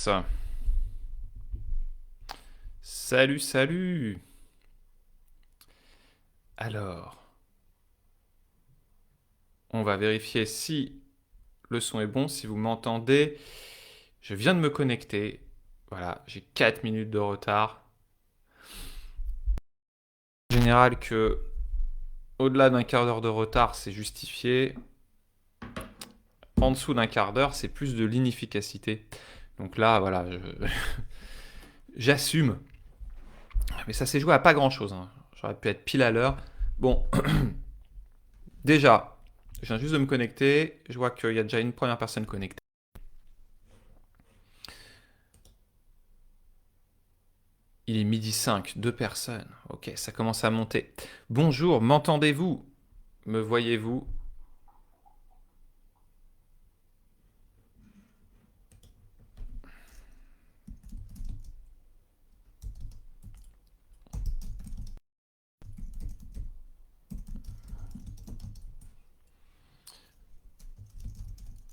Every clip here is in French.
Ça. Salut, salut. Alors, on va vérifier si le son est bon, si vous m'entendez. Je viens de me connecter. Voilà, j'ai 4 minutes de retard. En général que au-delà d'un quart d'heure de retard, c'est justifié. En dessous d'un quart d'heure, c'est plus de l'inefficacité. Donc là, voilà, j'assume. Mais ça s'est joué à pas grand-chose, hein. J'aurais pu être pile à l'heure. Bon, déjà, je viens juste de me connecter. Je vois qu'il y a déjà une première personne connectée. Il est midi 5, deux personnes. Ok, ça commence à monter. Bonjour, m'entendez-vous? Me voyez-vous?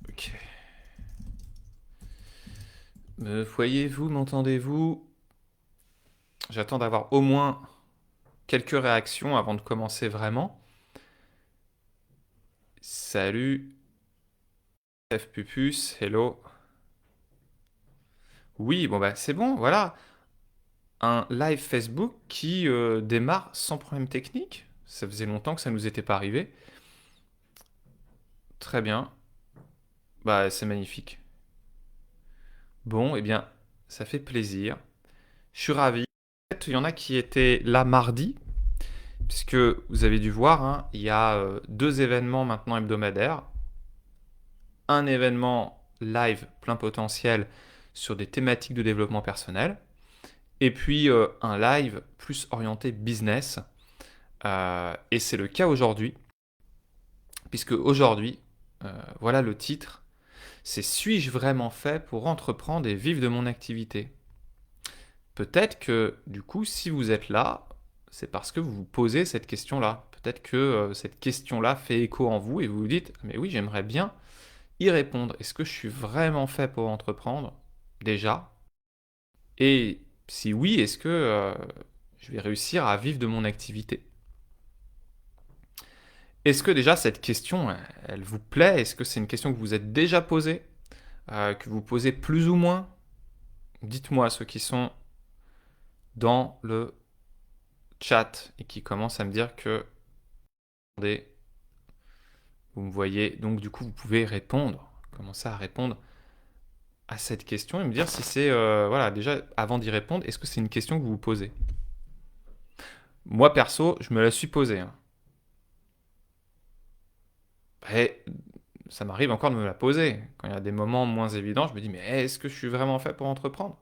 Ok. Me voyez-vous? M'entendez-vous? J'attends d'avoir au moins quelques réactions avant de commencer vraiment. Salut, F Pupus, hello. Oui, bon bah c'est bon, voilà. Un live Facebook qui démarre sans problème technique. Ça faisait longtemps que ça nous était pas arrivé. Très bien. Bah c'est magnifique. Bon, eh bien, ça fait plaisir. Je suis ravi. En fait, il y en a qui étaient là mardi, puisque vous avez dû voir, hein, il y a deux événements maintenant hebdomadaires. Un événement live plein potentiel sur des thématiques de développement personnel, et puis un live plus orienté business. Et c'est le cas aujourd'hui, puisque aujourd'hui, voilà le titre, c'est Suis-je vraiment fait pour entreprendre et vivre de mon activité? Peut-être que du coup, si vous êtes là, c'est parce que vous vous posez cette question-là. Peut-être que cette question-là fait écho en vous et vous vous dites, mais oui, j'aimerais bien y répondre. Est-ce que je suis vraiment fait pour entreprendre déjà? Et si oui, est-ce que je vais réussir à vivre de mon activité? Est-ce que déjà cette question, elle vous plaît? Est-ce que c'est une question que vous êtes déjà posée, que vous posez plus ou moins? Dites-moi ceux qui sont dans le chat et qui commencent à me dire que vous me voyez. Donc du coup, vous pouvez répondre, commencer à répondre à cette question et me dire si c'est, voilà, déjà avant d'y répondre, est-ce que c'est une question que vous vous posez? Moi perso, je me la suis posée, hein. Et ça m'arrive encore de me la poser. Quand il y a des moments moins évidents, je me dis, mais est-ce que je suis vraiment fait pour entreprendre?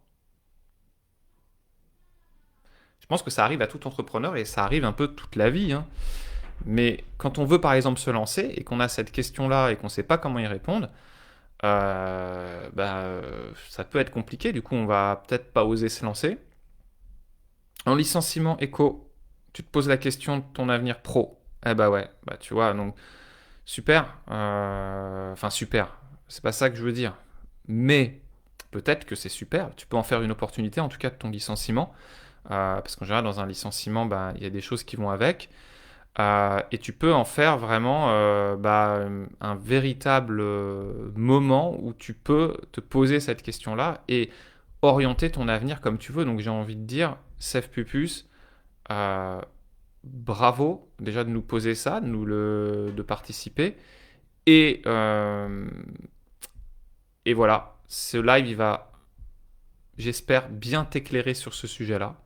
Je pense que ça arrive à tout entrepreneur et ça arrive un peu toute la vie, hein. Mais quand on veut par exemple se lancer et qu'on a cette question-là et qu'on ne sait pas comment y répondre, ça peut être compliqué. Du coup, on va peut-être pas oser se lancer. En licenciement éco, tu te poses la question de ton avenir pro. Eh bah ouais, bah tu vois, donc super. Enfin super, c'est pas ça que je veux dire. Mais peut-être que c'est super. Tu peux en faire une opportunité, en tout cas de ton licenciement. Parce qu'en général, dans un licenciement, bah, il y a des choses qui vont avec. Et tu peux en faire vraiment un véritable moment où tu peux te poser cette question-là et orienter ton avenir comme tu veux. Donc j'ai envie de dire, Sef Pupus, euh, bravo déjà de nous poser ça, de participer. Et, euh, et voilà, ce live, il va, j'espère, bien t'éclairer sur ce sujet-là,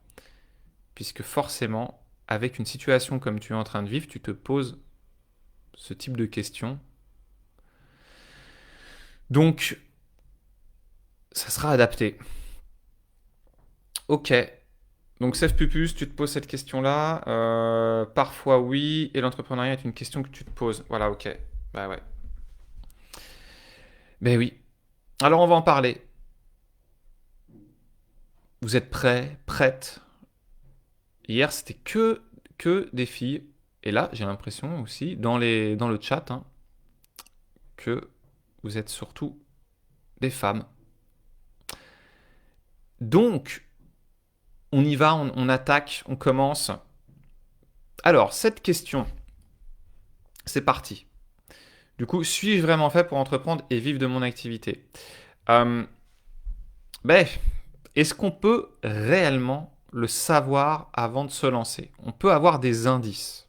puisque forcément, avec une situation comme tu es en train de vivre, tu te poses ce type de questions. Donc, ça sera adapté. Ok. Donc, Sef Pupus, tu te poses cette question-là. Parfois, oui. Et l'entrepreneuriat est une question que tu te poses. Voilà, ok. Bah ouais. Ben oui. Alors, on va en parler. Vous êtes prêts, prêtes? Hier, c'était que des filles. Et là, j'ai l'impression aussi, dans le chat, hein, que vous êtes surtout des femmes. Donc, on y va, on attaque, on commence. Alors, cette question, c'est parti. Du coup, suis-je vraiment fait pour entreprendre et vivre de mon activité? Ben, est-ce qu'on peut réellement le savoir avant de se lancer? On peut avoir des indices,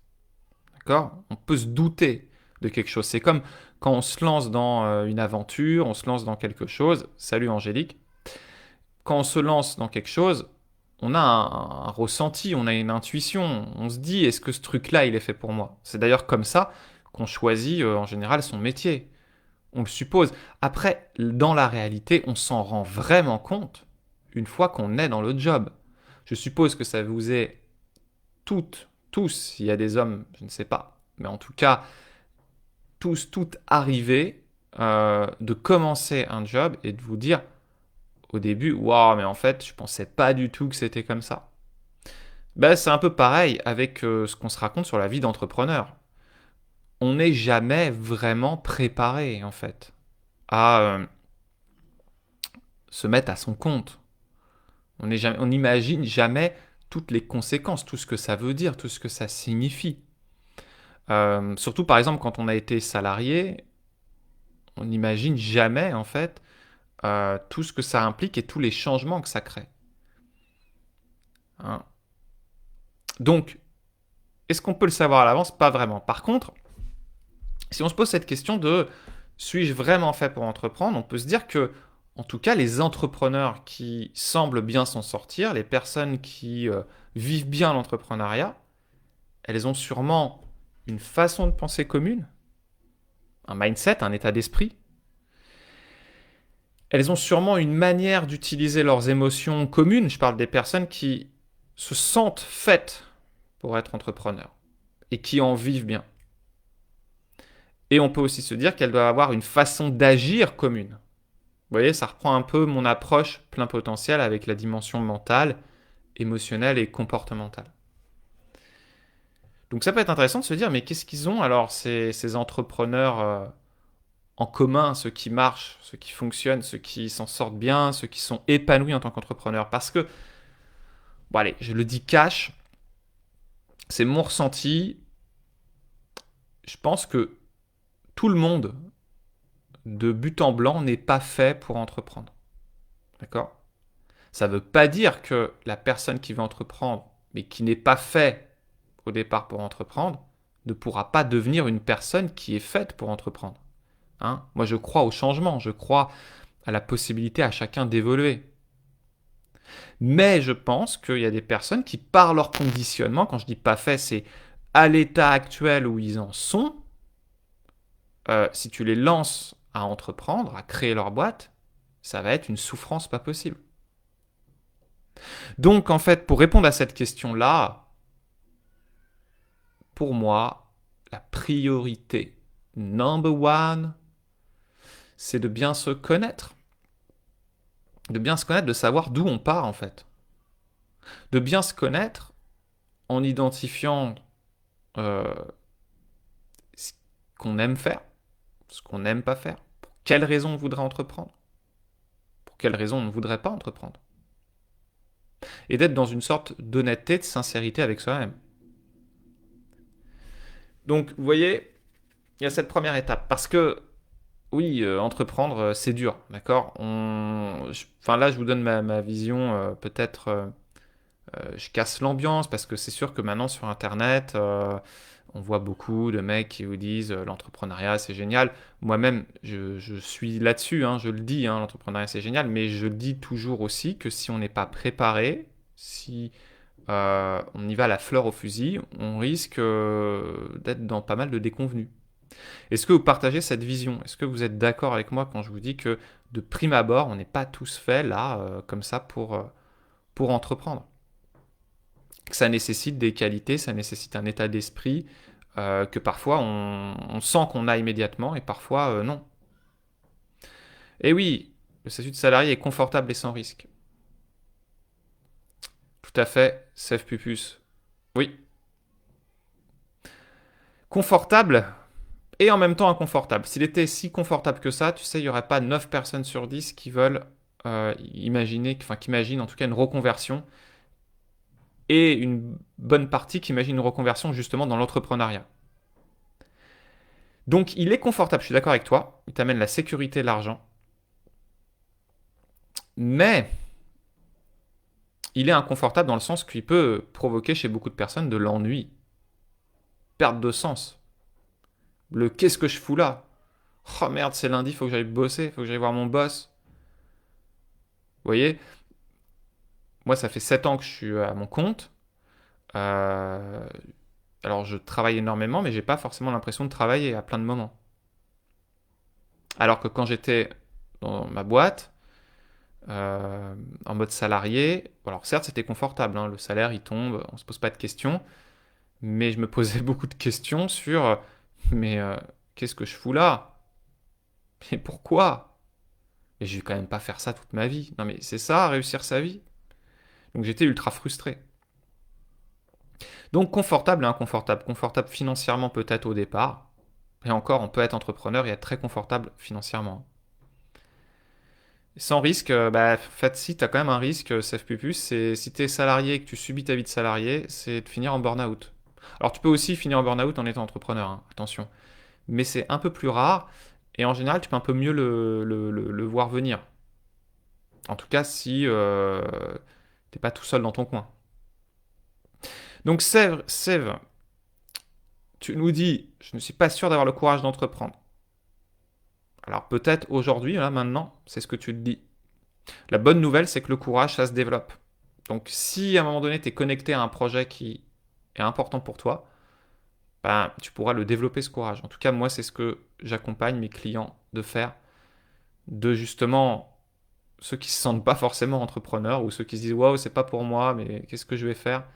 d'accord? On peut se douter de quelque chose. C'est comme quand on se lance dans une aventure, on se lance dans quelque chose. Salut Angélique. Quand on se lance dans quelque chose, on a un ressenti, on a une intuition. On se dit, est-ce que ce truc-là, il est fait pour moi? C'est d'ailleurs comme ça qu'on choisit en général son métier. On le suppose. Après, dans la réalité, on s'en rend vraiment compte une fois qu'on est dans le job. Je suppose que ça vous est tous, s'il y a des hommes, je ne sais pas, mais en tout cas, toutes arrivé de commencer un job et de vous dire au début, waouh, mais en fait, je pensais pas du tout que c'était comme ça. Ben, c'est un peu pareil avec ce qu'on se raconte sur la vie d'entrepreneur. On n'est jamais vraiment préparé, en fait, à se mettre à son compte. On n'imagine jamais toutes les conséquences, tout ce que ça veut dire, tout ce que ça signifie. Surtout, par exemple, quand on a été salarié, on n'imagine jamais, en fait, tout ce que ça implique et tous les changements que ça crée. Hein. Donc, est-ce qu'on peut le savoir à l'avance? Pas vraiment. Par contre, si on se pose cette question de suis-je vraiment fait pour entreprendre, on peut se dire que, en tout cas, les entrepreneurs qui semblent bien s'en sortir, les personnes qui vivent bien l'entrepreneuriat, elles ont sûrement une façon de penser commune, un mindset, un état d'esprit. Elles ont sûrement une manière d'utiliser leurs émotions communes. Je parle des personnes qui se sentent faites pour être entrepreneurs et qui en vivent bien. Et on peut aussi se dire qu'elles doivent avoir une façon d'agir commune. Vous voyez, ça reprend un peu mon approche plein potentiel avec la dimension mentale, émotionnelle et comportementale. Donc ça peut être intéressant de se dire, mais qu'est-ce qu'ils ont alors ces entrepreneurs en commun, ceux qui marchent, ceux qui fonctionnent, ceux qui s'en sortent bien, ceux qui sont épanouis en tant qu'entrepreneurs? Parce que, bon allez, je le dis cash, c'est mon ressenti. Je pense que tout le monde, de but en blanc, n'est pas fait pour entreprendre. D'accord? Ça ne veut pas dire que la personne qui veut entreprendre, mais qui n'est pas fait au départ pour entreprendre, ne pourra pas devenir une personne qui est faite pour entreprendre. Hein? Moi, je crois au changement, je crois à la possibilité à chacun d'évoluer. Mais je pense qu'il y a des personnes qui, par leur conditionnement, quand je dis pas fait, c'est à l'état actuel où ils en sont, si tu les lances à entreprendre, à créer leur boîte, ça va être une souffrance pas possible. Donc en fait, pour répondre à cette question-là, pour moi, la priorité number one, c'est de bien se connaître. De bien se connaître, de savoir d'où on part en fait. De bien se connaître en identifiant ce qu'on aime faire, ce qu'on n'aime pas faire, pour quelles raisons on voudrait entreprendre, pour quelles raisons on ne voudrait pas entreprendre. Et d'être dans une sorte d'honnêteté, de sincérité avec soi-même. Donc, vous voyez, il y a cette première étape. Parce que, oui, entreprendre, c'est dur, d'accord? Enfin, là, je vous donne ma vision, peut-être, je casse l'ambiance, parce que c'est sûr que maintenant, sur Internet, on voit beaucoup de mecs qui vous disent l'entrepreneuriat c'est génial. Moi-même, je suis là-dessus, hein, je le dis, hein, l'entrepreneuriat c'est génial, mais je le dis toujours aussi que si on n'est pas préparé, si on y va à la fleur au fusil, on risque d'être dans pas mal de déconvenues. Est-ce que vous partagez cette vision? Est-ce que vous êtes d'accord avec moi quand je vous dis que de prime abord, on n'est pas tous faits là, comme ça, pour entreprendre? Que ça nécessite des qualités, ça nécessite un état d'esprit que parfois on sent qu'on a immédiatement et parfois non. Et oui, le statut de salarié est confortable et sans risque. Tout à fait, Sef Pupus. Oui. Confortable et en même temps inconfortable. S'il était si confortable que ça, tu sais, il n'y aurait pas 9 personnes sur 10 qui veulent qu'imagine en tout cas une reconversion, et une bonne partie qui imagine une reconversion justement dans l'entrepreneuriat. Donc il est confortable, je suis d'accord avec toi, il t'amène la sécurité et l'argent, mais il est inconfortable dans le sens qu'il peut provoquer chez beaucoup de personnes de l'ennui, perte de sens. Le qu'est-ce que je fous là? Oh merde, c'est lundi, faut que j'aille bosser, faut que j'aille voir mon boss. Vous voyez, moi ça fait 7 ans que je suis à mon compte. Euh, alors je travaille énormément, mais j'ai pas forcément l'impression de travailler à plein de moments. Alors que quand j'étais dans ma boîte, euh, en mode salarié, alors certes c'était confortable, hein, le salaire il tombe, on se pose pas de questions, mais je me posais beaucoup de questions sur mais qu'est-ce que je fous là? Mais pourquoi? Et je vais quand même pas faire ça toute ma vie. Non mais c'est ça, réussir sa vie. Donc j'étais ultra frustré. Donc confortable et inconfortable. Confortable financièrement peut-être au départ. Et encore, on peut être entrepreneur et être très confortable financièrement. Sans risque, en fait, si tu as quand même un risque, CFPP, c'est si tu es salarié et que tu subis ta vie de salarié, c'est de finir en burn-out. Alors tu peux aussi finir en burn-out en étant entrepreneur, hein, attention. Mais c'est un peu plus rare et en général, tu peux un peu mieux le voir venir. En tout cas, si t'es pas tout seul dans ton coin. Donc Sève, tu nous dis, je ne suis pas sûr d'avoir le courage d'entreprendre. Alors peut-être aujourd'hui, là maintenant, c'est ce que tu te dis. La bonne nouvelle, c'est que le courage, ça se développe. Donc si à un moment donné, tu es connecté à un projet qui est important pour toi, ben, tu pourras le développer ce courage. En tout cas, moi, c'est ce que j'accompagne mes clients de faire, de justement ceux qui se sentent pas forcément entrepreneurs ou ceux qui se disent waouh, c'est pas pour moi, mais qu'est-ce que je vais faire?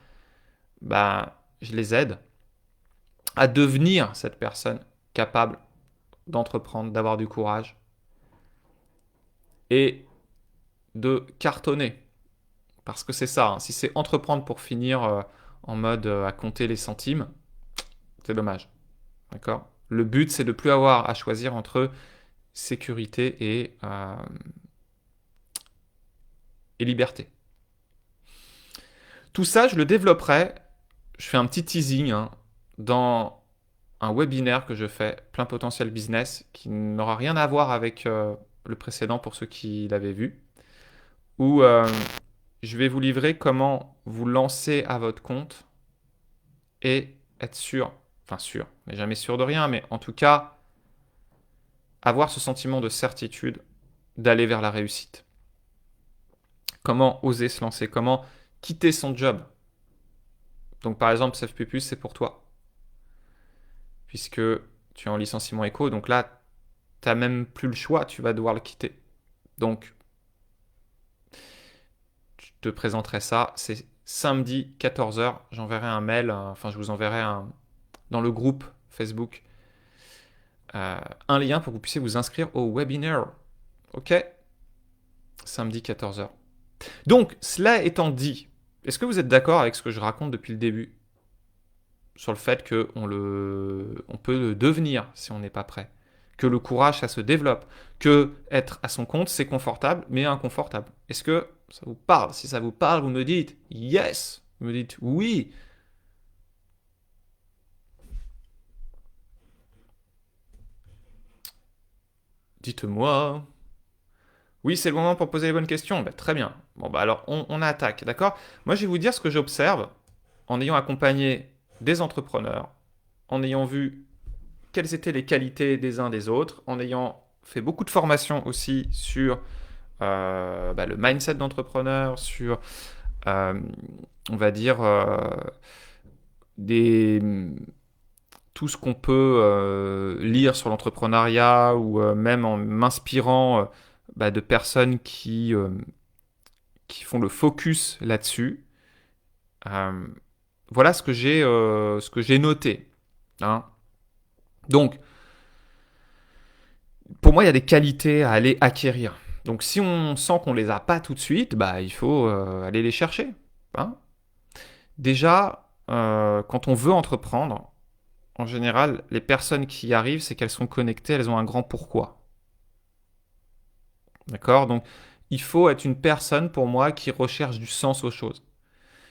Ben, je les aide à devenir cette personne capable d'entreprendre, d'avoir du courage et de cartonner. Parce que c'est ça, hein. Si c'est entreprendre pour finir en mode à compter les centimes, c'est dommage. D'accord? Le but, c'est de ne plus avoir à choisir entre sécurité et liberté. Tout ça, je le développerai. Je fais un petit teasing, hein, dans un webinaire que je fais, plein potentiel business, qui n'aura rien à voir avec le précédent pour ceux qui l'avaient vu, où je vais vous livrer comment vous lancer à votre compte et être sûr, enfin sûr, mais jamais sûr de rien, mais en tout cas, avoir ce sentiment de certitude d'aller vers la réussite. Comment oser se lancer, comment quitter son job. Donc par exemple, CFP+, c'est pour toi, puisque tu es en licenciement éco, donc là, tu n'as même plus le choix, tu vas devoir le quitter. Donc, je te présenterai ça, c'est samedi 14h, j'enverrai un mail, enfin je vous enverrai dans le groupe Facebook un lien pour que vous puissiez vous inscrire au webinaire. Ok? Samedi 14h. Donc, cela étant dit, est-ce que vous êtes d'accord avec ce que je raconte depuis le début sur le fait on peut le devenir si on n'est pas prêt, que le courage, ça se développe, que être à son compte, c'est confortable, mais inconfortable. Est-ce que ça vous parle? Si ça vous parle, vous me dites yes, vous me dites oui. Dites-moi. Oui, c'est le moment pour poser les bonnes questions. Ben, très bien. Bon, bah alors on attaque, d'accord? Moi, je vais vous dire ce que j'observe en ayant accompagné des entrepreneurs, en ayant vu quelles étaient les qualités des uns des autres, en ayant fait beaucoup de formations aussi sur le mindset d'entrepreneur, sur, euh, on va dire, des, tout ce qu'on peut lire sur l'entrepreneuriat ou même en m'inspirant de personnes qui font le focus là-dessus. Euh, voilà ce que j'ai noté, hein. Donc, pour moi, il y a des qualités à aller acquérir. Donc, si on sent qu'on les a pas tout de suite, bah, il faut aller les chercher, hein. Déjà, quand on veut entreprendre, en général, les personnes qui y arrivent, c'est qu'elles sont connectées, elles ont un grand pourquoi. D'accord? Donc, il faut être une personne pour moi qui recherche du sens aux choses.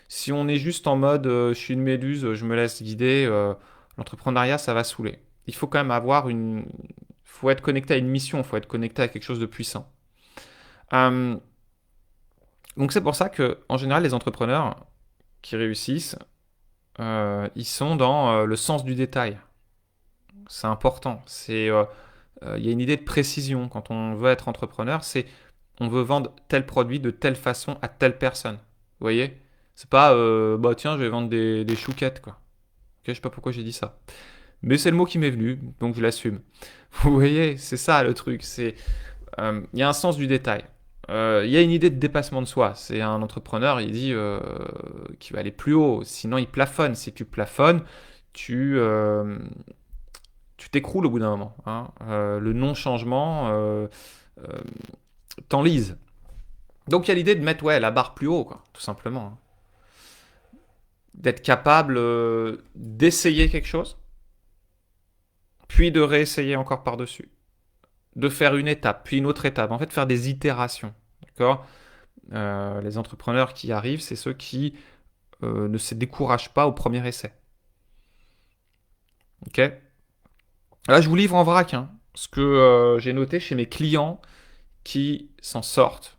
Si on est juste en mode je suis une méduse, je me laisse guider, l'entrepreneuriat ça va saouler. Il faut quand même avoir une. Faut être connecté à une mission, il faut être connecté à quelque chose de puissant. Euh, donc c'est pour ça que en général les entrepreneurs qui réussissent, ils sont dans le sens du détail. C'est important. Il y a une idée de précision quand on veut être entrepreneur, c'est on veut vendre tel produit de telle façon à telle personne. Vous voyez? C'est pas bah tiens, je vais vendre des chouquettes quoi. Ok, je sais pas pourquoi j'ai dit ça. Mais c'est le mot qui m'est venu, donc je l'assume. Vous voyez, c'est ça le truc. Il y a un sens du détail. Il y a une idée de dépassement de soi. C'est un entrepreneur, il dit qu'il va aller plus haut. Sinon, il plafonne. Si tu plafonnes, tu euh, tu t'écroules au bout d'un moment, hein. Le non-changement euh, t'enlise. Donc il y a l'idée de mettre ouais, la barre plus haut, quoi, tout simplement, hein. D'être capable d'essayer quelque chose, puis de réessayer encore par-dessus. De faire une étape, puis une autre étape. En fait, faire des itérations. D'accord. Les entrepreneurs qui arrivent, c'est ceux qui ne se découragent pas au premier essai. Ok. Là, je vous livre en vrac, hein, ce que j'ai noté chez mes clients qui s'en sortent,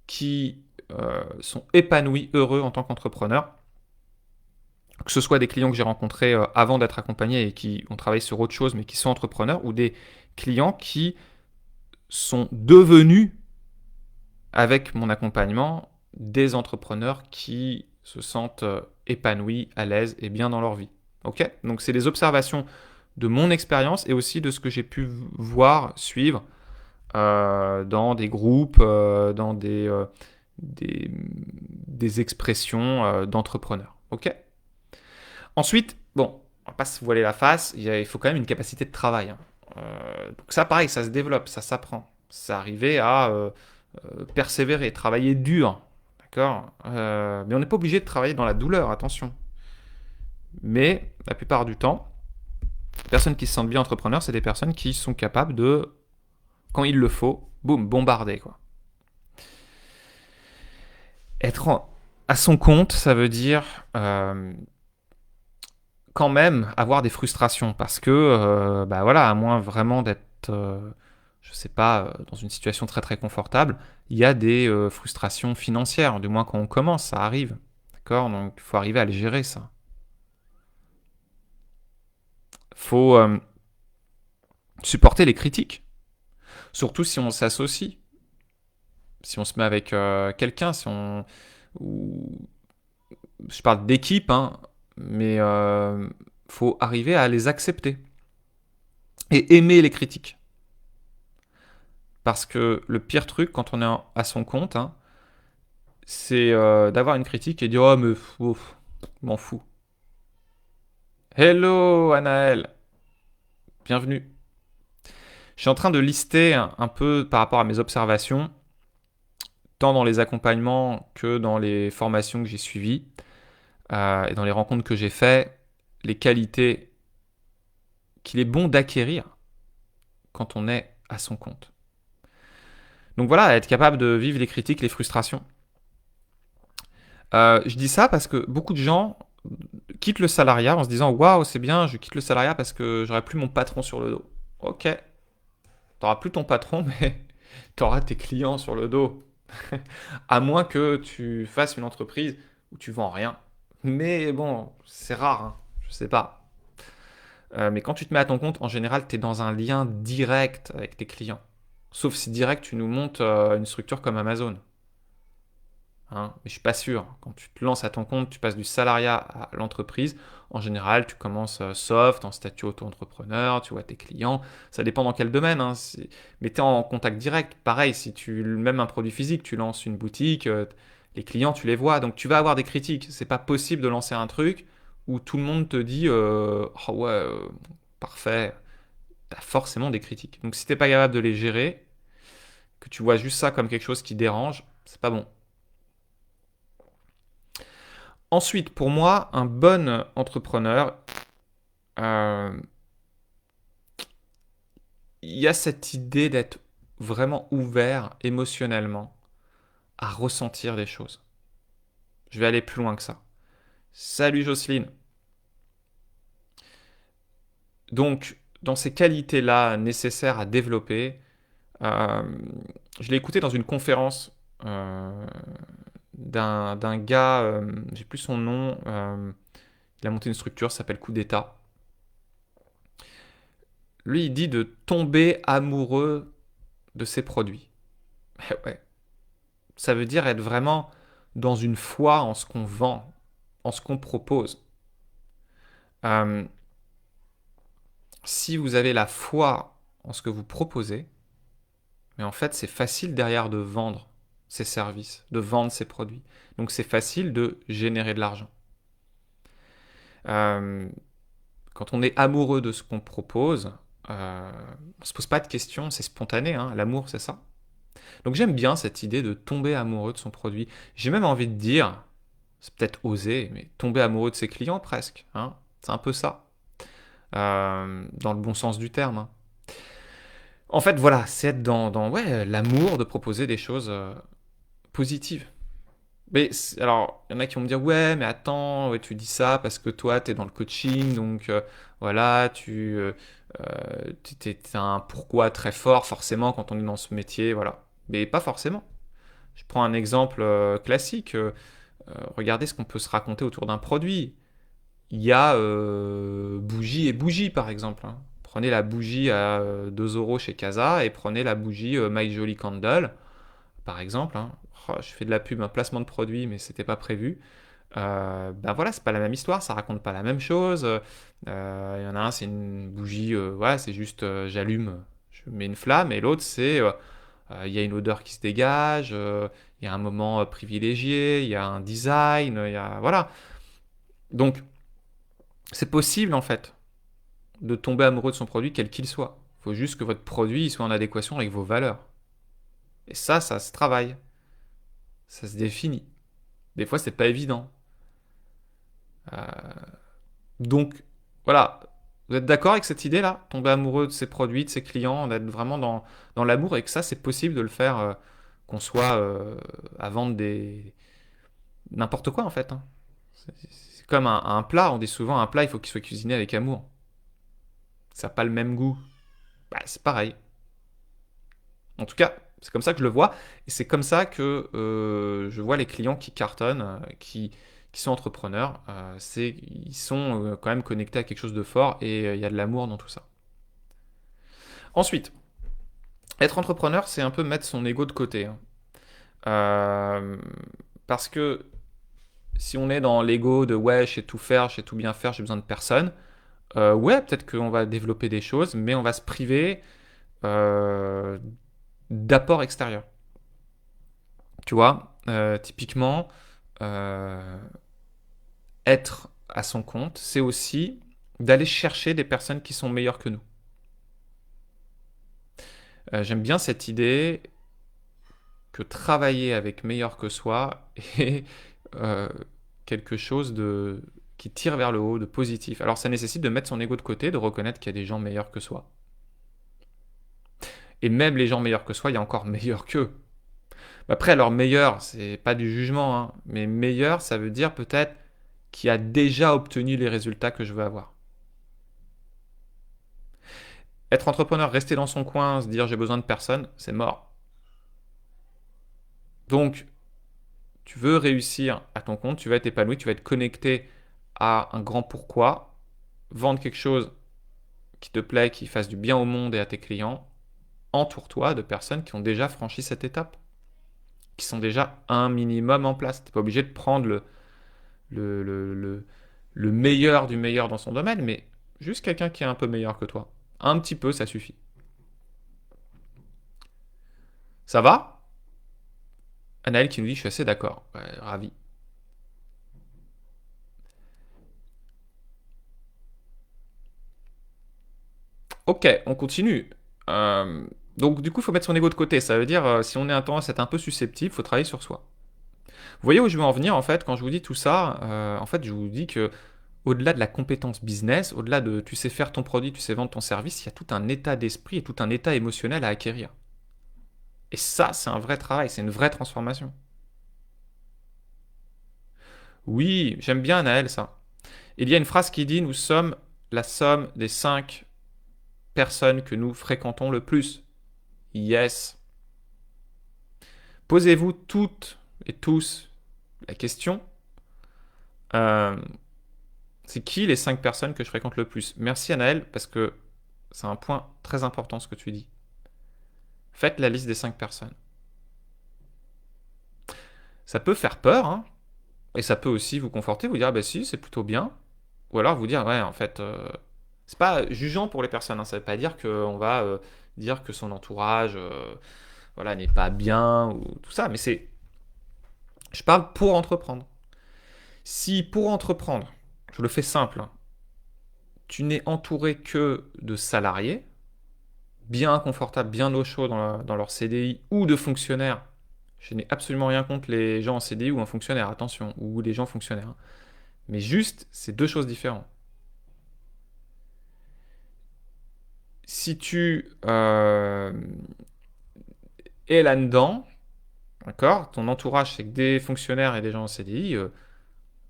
qui sont épanouis, heureux en tant qu'entrepreneurs. Que ce soit des clients que j'ai rencontrés avant d'être accompagnés et qui ont travaillé sur autre chose mais qui sont entrepreneurs, ou des clients qui sont devenus, avec mon accompagnement, des entrepreneurs qui se sentent épanouis, à l'aise et bien dans leur vie. Ok. Donc c'est des observations de mon expérience et aussi de ce que j'ai pu voir, suivre dans des groupes, dans des expressions d'entrepreneurs. Ok. Ensuite, bon, on va pas se voiler la face, il faut quand même une capacité de travail, hein. Donc ça, pareil, ça se développe, ça s'apprend. C'est arriver à persévérer, travailler dur, d'accord. Mais on n'est pas obligé de travailler dans la douleur, attention. Mais la plupart du temps, les personnes qui se sentent bien entrepreneurs, c'est des personnes qui sont capables de, quand il le faut, boum, bombarder, quoi. À son compte, ça veut dire quand même avoir des frustrations parce que, bah voilà, à moins vraiment d'être, je sais pas, dans une situation très très confortable, il y a des frustrations financières, du moins quand on commence, ça arrive. D'accord. Donc il faut arriver à le gérer, ça. Il faut supporter les critiques, surtout si on s'associe, si on se met avec quelqu'un, si on. Ou, je parle d'équipe, hein, mais faut arriver à les accepter et aimer les critiques. Parce que le pire truc quand on est à son compte, hein, c'est d'avoir une critique et dire oh mais m'en fous. Hello Anaël, bienvenue. Je suis en train de lister un peu par rapport à mes observations, tant dans les accompagnements que dans les formations que j'ai suivies et dans les rencontres que j'ai faites, les qualités qu'il est bon d'acquérir quand on est à son compte. Donc voilà, être capable de vivre les critiques, les frustrations. Je dis ça parce que beaucoup de gens quittent le salariat en se disant waouh, c'est bien, je quitte le salariat parce que j'aurai plus mon patron sur le dos. Ok, t'auras plus ton patron, mais t'auras tes clients sur le dos. À moins que tu fasses une entreprise où tu vends rien. Mais bon, c'est rare, hein, je sais pas. Mais quand tu te mets à ton compte, en général, tu es dans un lien direct avec tes clients. Sauf si direct, tu nous montes une structure comme Amazon. Hein, mais je suis pas sûr. Quand tu te lances à ton compte, tu passes du salariat à l'entreprise. En général, tu commences soft, en statut auto-entrepreneur, tu vois tes clients. Ça dépend dans quel domaine, hein. Mais tu es en contact direct. Pareil, si tu même un produit physique, tu lances une boutique, les clients, tu les vois. Donc tu vas avoir des critiques. C'est pas possible de lancer un truc où tout le monde te dit oh ouais, parfait. Tu as forcément des critiques. Donc si t'es pas capable de les gérer, que tu vois juste ça comme quelque chose qui dérange, c'est pas bon. Ensuite, pour moi, un bon entrepreneur, euh, il y a cette idée d'être vraiment ouvert émotionnellement à ressentir des choses. Je vais aller plus loin que ça. Salut Jocelyne. Donc, dans ces qualités-là nécessaires à développer, euh, je l'ai écouté dans une conférence d'un gars, j'ai plus son nom, il a monté une structure, ça s'appelle Coup d'État. Lui, il dit de tomber amoureux de ses produits. Ouais, ça veut dire être vraiment dans une foi en ce qu'on vend, en ce qu'on propose. Euh, si vous avez la foi en ce que vous proposez, mais en fait, c'est facile derrière de vendre ses services, de vendre ses produits. Donc, c'est facile de générer de l'argent. Euh, quand on est amoureux de ce qu'on propose, on ne se pose pas de questions, c'est spontané, hein, l'amour, c'est ça. Donc, j'aime bien cette idée de tomber amoureux de son produit. J'ai même envie de dire, c'est peut-être osé, mais tomber amoureux de ses clients presque. Hein, c'est un peu ça, dans le bon sens du terme. Hein. En fait, voilà, c'est être dans ouais, l'amour de proposer des choses positives. Mais alors, il y en a qui vont me dire, ouais, mais attends, ouais, tu dis ça parce que toi, tu es dans le coaching, donc voilà, t'as un pourquoi très fort, forcément, quand on est dans ce métier, voilà. Mais pas forcément. Je prends un exemple classique. Regardez ce qu'on peut se raconter autour d'un produit. Il y a bougie et bougie, par exemple. Hein. Prenez la bougie à 2 euros chez Casa et prenez la bougie My Jolly Candle, par exemple. Hein. Oh, je fais de la pub, un placement de produit, mais c'était pas prévu. Ben voilà, c'est pas la même histoire, ça raconte pas la même chose. Il y en a un, c'est une bougie, voilà, c'est juste j'allume, je mets une flamme, et l'autre, c'est il y a une odeur qui se dégage, il y a un moment privilégié, il y a un design, il y a voilà. Donc c'est possible en fait de tomber amoureux de son produit quel qu'il soit. Il faut juste que votre produit soit en adéquation avec vos valeurs. Et ça se travaille, ça se définit. Des fois, c'est pas évident. Donc, voilà. Vous êtes d'accord avec cette idée-là? Tomber amoureux de ses produits, de ses clients, d'être vraiment dans l'amour et que ça, c'est possible de le faire, qu'on soit à vendre n'importe quoi en fait. Hein. C'est comme un plat. On dit souvent un plat, il faut qu'il soit cuisiné avec amour. Ça n'a pas le même goût. Bah, c'est pareil. En tout cas, c'est comme ça que je le vois. Et c'est comme ça que je vois les clients qui cartonnent, qui sont entrepreneurs. Ils sont quand même connectés à quelque chose de fort et il y a de l'amour dans tout ça. Ensuite, être entrepreneur, c'est un peu mettre son ego de côté. Hein. Euh, parce que si on est dans l'ego de ouais, je sais tout faire, je sais tout bien faire, j'ai besoin de personne, ouais, peut-être qu'on va développer des choses, mais on va se priver euh, d'apports extérieurs. Tu vois, typiquement, euh, être à son compte, c'est aussi d'aller chercher des personnes qui sont meilleures que nous. J'aime bien cette idée que travailler avec meilleur que soi est euh, quelque chose qui tire vers le haut, de positif. Alors ça nécessite de mettre son ego de côté, de reconnaître qu'il y a des gens meilleurs que soi. Et même les gens meilleurs que soi, il y a encore meilleurs qu'eux. Après, alors meilleur, c'est pas du jugement, hein, mais meilleur, ça veut dire peut-être qui a déjà obtenu les résultats que je veux avoir. Être entrepreneur, rester dans son coin, se dire j'ai besoin de personne, c'est mort. Donc, tu veux réussir à ton compte, tu vas être épanoui, tu vas être connecté à un grand pourquoi, vendre quelque chose qui te plaît, qui fasse du bien au monde et à tes clients, entoure-toi de personnes qui ont déjà franchi cette étape, qui sont déjà un minimum en place. Tu n'es pas obligé de prendre le, le, le, le meilleur du meilleur dans son domaine, mais juste quelqu'un qui est un peu meilleur que toi. Un petit peu, ça suffit. Ça va? Anaël qui nous dit je suis assez d'accord. Ouais, ravi. Ok, on continue. Donc du coup, il faut mettre son ego de côté. Ça veut dire, si on est un tendance à être un peu susceptible, il faut travailler sur soi. Vous voyez où je veux en venir en fait quand je vous dis tout ça. En fait, je vous dis que au-delà de la compétence business, au-delà de tu sais faire ton produit, tu sais vendre ton service, il y a tout un état d'esprit et tout un état émotionnel à acquérir. Et ça, c'est un vrai travail, c'est une vraie transformation. Oui, j'aime bien Naël ça. Il y a une phrase qui dit: nous sommes la somme des 5 personnes que nous fréquentons le plus. Yes. Posez-vous toutes et tous la question, euh, c'est qui les 5 personnes que je fréquente le plus? Merci Anaël, parce que c'est un point très important ce que tu dis. Faites la liste des 5 personnes. Ça peut faire peur, hein, et ça peut aussi vous conforter, vous dire, ah bah si, c'est plutôt bien. Ou alors vous dire, ouais, en fait, c'est pas jugeant pour les personnes, hein, ça veut pas dire qu'on va dire que son entourage voilà, n'est pas bien ou tout ça, mais c'est. Je parle pour entreprendre. Si pour entreprendre, je le fais simple, hein, tu n'es entouré que de salariés, bien confortables, bien au chaud dans leur CDI, ou de fonctionnaires. Je n'ai absolument rien contre les gens en CDI ou en fonctionnaire, attention, ou les gens fonctionnaires, hein. Mais juste, c'est deux choses différentes. Si tu es là-dedans, d'accord, ton entourage c'est que des fonctionnaires et des gens en CDI,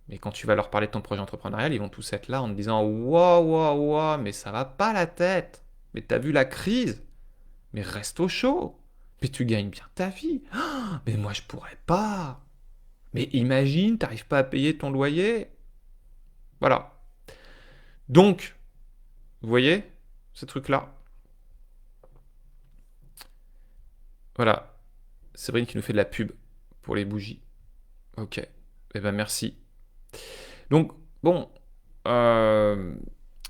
mais quand tu vas leur parler de ton projet entrepreneurial, ils vont tous être là en te disant: waouh, waouh, waouh, mais ça va pas la tête. Mais t'as vu la crise? Mais reste au chaud. Mais tu gagnes bien ta vie. Ah, mais moi je pourrais pas. Mais imagine, t'arrives pas à payer ton loyer. Voilà. Donc, vous voyez ce truc-là? Voilà. Séverine qui nous fait de la pub pour les bougies. Ok. Eh ben merci. Donc, bon, euh,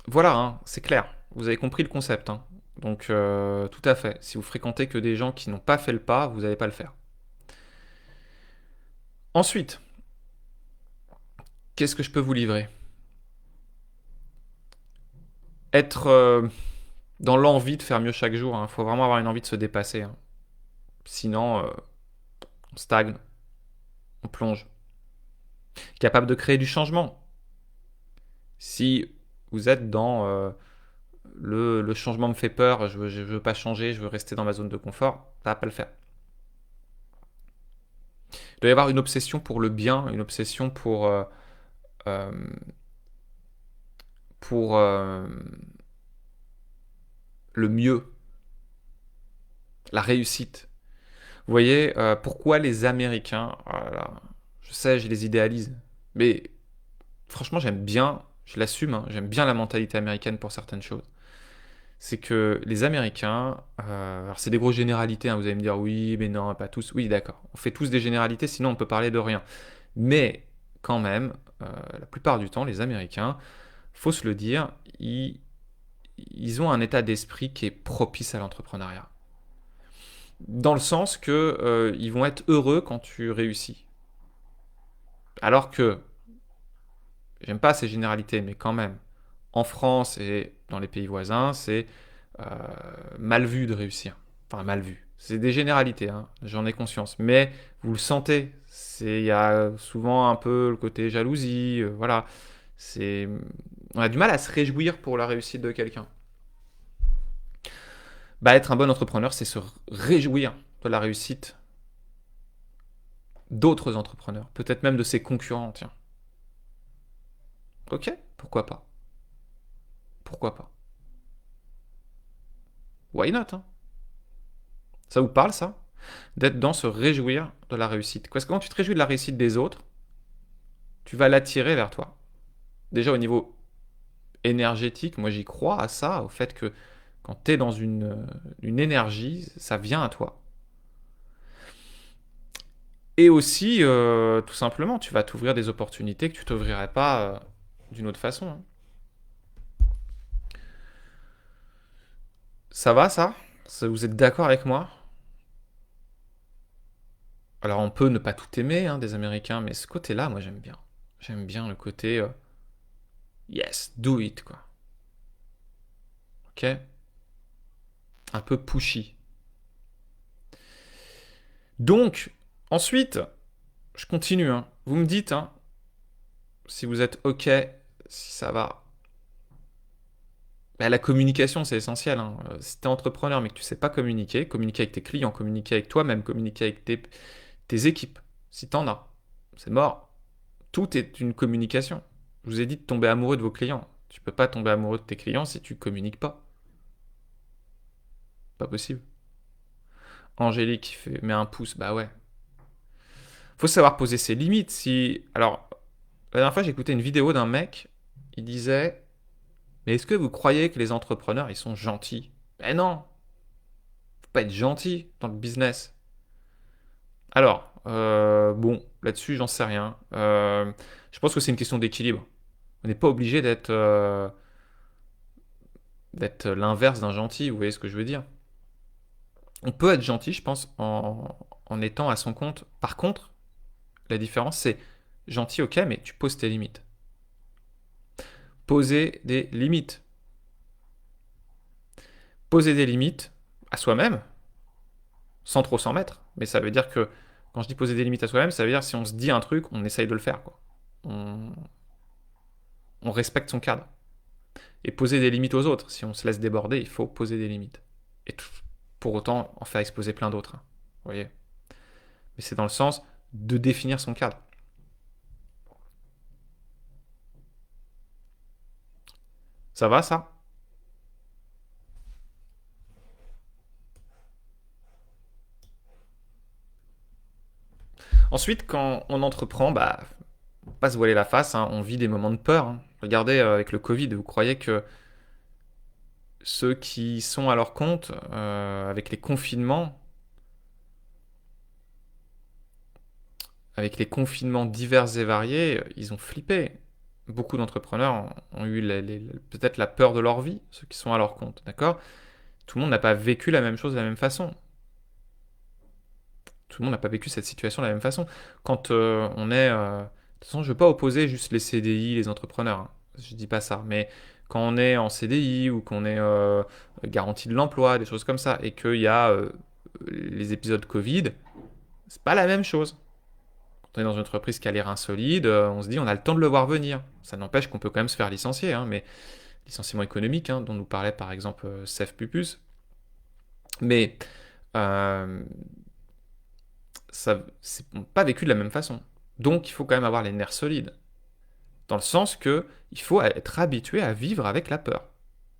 voilà, hein, c'est clair. Vous avez compris le concept, hein. Donc, tout à fait. Si vous fréquentez que des gens qui n'ont pas fait le pas, vous n'allez pas le faire. Ensuite, qu'est-ce que je peux vous livrer? Être dans l'envie de faire mieux chaque jour, hein. Il faut vraiment avoir une envie de se dépasser, hein. Sinon, on stagne, on plonge. Capable de créer du changement. Si vous êtes dans le changement me fait peur, je veux pas changer, je veux rester dans ma zone de confort, ça va pas le faire. Il doit y avoir une obsession pour le bien, une obsession euh, pour le mieux, la réussite. Vous voyez, pourquoi les Américains, voilà, je sais, je les idéalise, mais franchement, j'aime bien, je l'assume, hein, j'aime bien la mentalité américaine pour certaines choses. C'est que les Américains, alors c'est des grosses généralités, hein, vous allez me dire oui, mais non, pas tous. Oui, d'accord, on fait tous des généralités, sinon on peut parler de rien. Mais quand même, la plupart du temps, les Américains, faut se le dire, ils ont un état d'esprit qui est propice à l'entrepreneuriat. Dans le sens que ils vont être heureux quand tu réussis. Alors que, j'aime pas ces généralités, mais quand même, en France et dans les pays voisins, c'est euh, mal vu de réussir. Enfin, mal vu. C'est des généralités, hein, j'en ai conscience. Mais vous le sentez, il y a souvent un peu le côté jalousie, voilà. C'est, on a du mal à se réjouir pour la réussite de quelqu'un. Bah, être un bon entrepreneur, c'est se réjouir de la réussite d'autres entrepreneurs, peut-être même de ses concurrents, tiens. Ok, pourquoi pas? Pourquoi pas? Why not, hein? Ça vous parle, ça? D'être dans se réjouir de la réussite. Parce que quand tu te réjouis de la réussite des autres, tu vas l'attirer vers toi. Déjà au niveau énergétique, moi j'y crois à ça, au fait que quand tu es dans une énergie, ça vient à toi. Et aussi, tout simplement, tu vas t'ouvrir des opportunités que tu t'ouvrirais pas d'une autre façon, hein. Ça va, ça? Vous êtes d'accord avec moi? Alors on peut ne pas tout aimer, hein, des Américains, mais ce côté-là, moi j'aime bien. J'aime bien le côté yes, do it, quoi. Ok? Un peu pushy. Donc, ensuite, je continue, hein. Vous me dites, hein, si vous êtes ok, si ça va. Bah, la communication, c'est essentiel, hein. Si tu es entrepreneur mais que tu sais pas communiquer, communiquer avec tes clients, communiquer avec toi-même, communiquer avec tes équipes, si t'en as, c'est mort. Tout est une communication. Je vous ai dit de tomber amoureux de vos clients. Tu peux pas tomber amoureux de tes clients si tu communiques pas. Pas possible. Angélique qui fait met un pouce, bah ouais. Faut savoir poser ses limites. Alors, la dernière fois, j'ai écouté une vidéo d'un mec. Il disait, mais est-ce que vous croyez que les entrepreneurs, ils sont gentils? Ben non. Faut pas être gentil dans le business. Alors, bon, là-dessus, j'en sais rien. Je pense que c'est une question d'équilibre. On n'est pas obligé d'être l'inverse d'un gentil, vous voyez ce que je veux dire? On peut être gentil, je pense, en étant à son compte. Par contre, la différence, c'est gentil, ok, mais tu poses tes limites. Poser des limites. Poser des limites à soi-même, sans trop s'en mettre. Mais ça veut dire que, quand je dis poser des limites à soi-même, ça veut dire si on se dit un truc, on essaye de le faire, quoi. On, on respecte son cadre. Et poser des limites aux autres. Si on se laisse déborder, il faut poser des limites. Et pour autant en faire exploser plein d'autres, hein. Vous voyez? Mais c'est dans le sens de définir son cadre. Ça va, ça? Ensuite, quand on entreprend, bah, faut pas se voiler la face, hein, on vit des moments de peur, hein. Regardez avec le Covid, vous croyez que ceux qui sont à leur compte, avec les confinements divers et variés, ils ont flippé. Beaucoup d'entrepreneurs ont eu peut-être la peur de leur vie, ceux qui sont à leur compte, d'accord? Tout le monde n'a pas vécu la même chose de la même façon. Tout le monde n'a pas vécu cette situation de la même façon. Quand on est... de toute façon, je ne veux pas opposer juste les CDI, les entrepreneurs, hein. Je ne dis pas ça. Mais quand on est en CDI ou qu'on est garanti de l'emploi, des choses comme ça, et qu'il y a les épisodes Covid, c'est pas la même chose. Quand on est dans une entreprise qui a les reins solides, on se dit on a le temps de le voir venir. Ça n'empêche qu'on peut quand même se faire licencier, hein, mais licenciement économique, hein, dont nous parlait par exemple Sef Pupus. Mais euh, ça c'est pas vécu de la même façon. Donc il faut quand même avoir les nerfs solides. Dans le sens que il faut être habitué à vivre avec la peur.